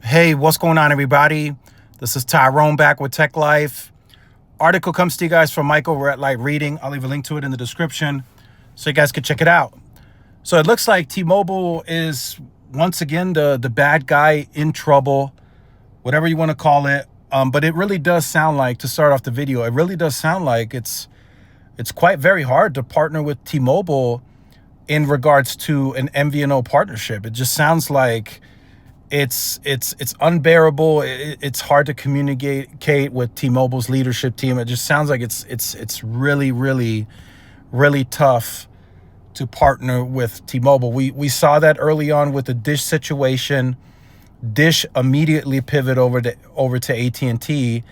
Hey, what's going on, everybody? This is Tyrone back with Tech Life. Article comes to you guys from Mike over at Light Reading. I'll leave a link to it in the description so you guys can check it out. So it looks like T-Mobile is once again the bad guy in trouble, whatever you want to call it. But it really does sound like, to start off the video, it really does sound like it's quite very hard to partner with T-Mobile in regards to an MVNO partnership. It just sounds like it's unbearable. It's hard to communicate with T-Mobile's leadership team. It just sounds like it's really, really, really tough to partner with T-Mobile. We saw that early on with the Dish situation. Dish immediately pivot over to AT&T,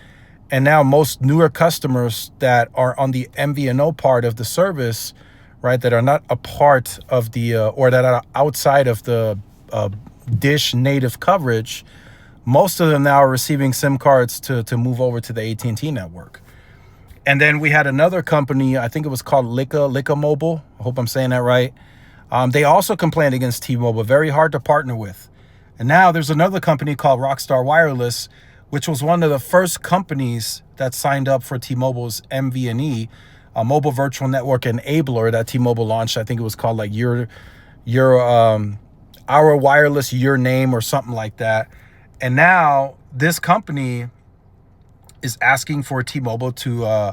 and now most newer customers that are on the MVNO part of the service, right, that are not a part of the or that are outside of the Dish native coverage, most of them now are receiving SIM cards to move over to the AT&T network. And then we had another company, I think it was called Lika Mobile. I hope I'm saying that right. They also complained against T-Mobile, very hard to partner with. And now there's another company called Rockstar Wireless, which was one of the first companies that signed up for T-Mobile's MVNE, a mobile virtual network enabler that T-Mobile launched. I think it was called like Our Wireless, Your Name, or something like that. And now this company is asking for T-Mobile to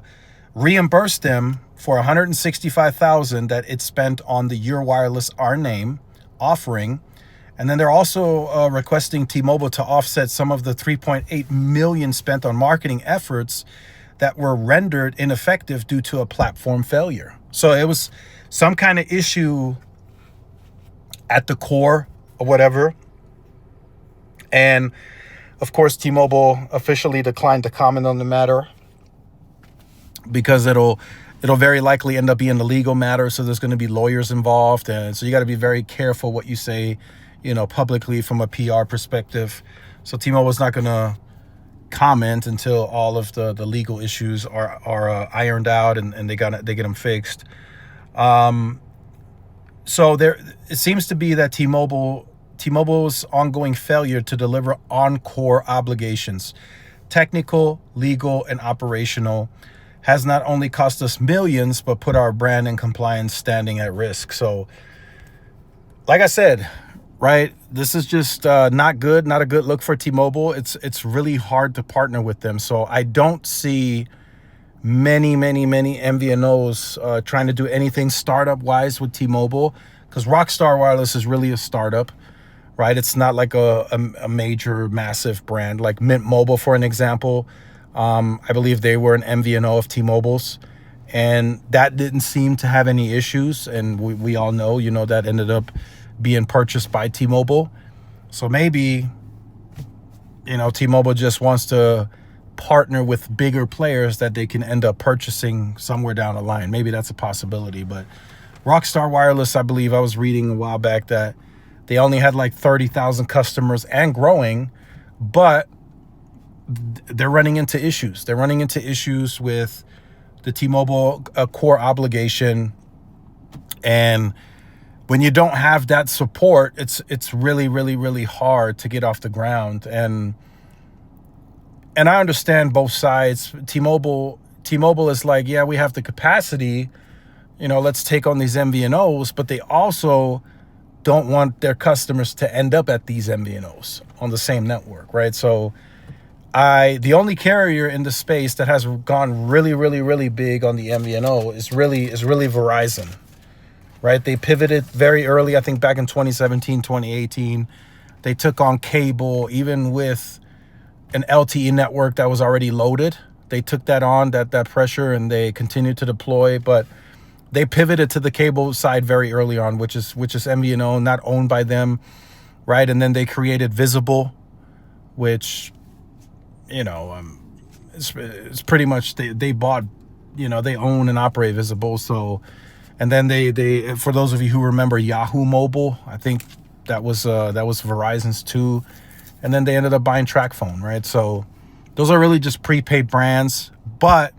reimburse them for $165,000 that it spent on the Your Wireless, Our Name offering. And then they're also requesting T-Mobile to offset some of the $3.8 million spent on marketing efforts that were rendered ineffective due to a platform failure. So it was some kind of issue at the core or whatever. And of course, T-Mobile officially declined to comment on the matter because it'll very likely end up being a legal matter. So there's going to be lawyers involved. And so you got to be very careful what you say, publicly from a PR perspective. So T-Mobile is not going to comment until all of the legal issues are ironed out and they get them fixed. So it seems to be that T-Mobile's ongoing failure to deliver on core obligations, technical, legal, and operational, has not only cost us millions, but put our brand and compliance standing at risk. So, like I said, right, this is just not good, not a good look for T-Mobile. It's really hard to partner with them. So I don't see many MVNOs trying to do anything startup wise with T-Mobile, because Rockstar Wireless is really a startup, right? It's not like a major massive brand like Mint Mobile, for an example. I believe they were an MVNO of T-Mobile's, and that didn't seem to have any issues. And we all know, that ended up being purchased by T-Mobile. So maybe, T-Mobile just wants to partner with bigger players that they can end up purchasing somewhere down the line. Maybe that's a possibility. But Rockstar Wireless, I believe I was reading a while back that they only had like 30,000 customers and growing, but they're running into issues. They're running into issues with the T-Mobile core obligation. And when you don't have that support, it's really, really, really hard to get off the ground. And I understand both sides. T-Mobile is like, yeah, we have the capacity, let's take on these MVNOs, but they also don't want their customers to end up at these MVNOs on the same network, right? So the only carrier in the space that has gone really, really, really big on the MVNO is really Verizon, right? They pivoted very early, I think back in 2017, 2018. They took on cable, even with an LTE network that was already loaded. They took that on, that pressure, and they continued to deploy. But they pivoted to the cable side very early on, which is MVNO, not owned by them, right? And then they created Visible, which, it's pretty much they bought, they own and operate Visible. So, and then they for those of you who remember Yahoo Mobile, I think that was Verizon's too. And then they ended up buying TracFone, right? So those are really just prepaid brands, but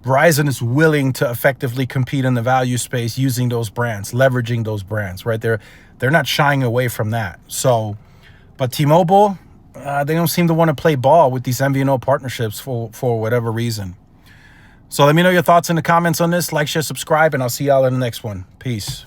Verizon is willing to effectively compete in the value space using those brands, leveraging those brands, right? They're not shying away from that. So, but T-Mobile, they don't seem to want to play ball with these MVNO partnerships for whatever reason. So let me know your thoughts in the comments on this. Like, share, subscribe, and I'll see y'all in the next one. Peace.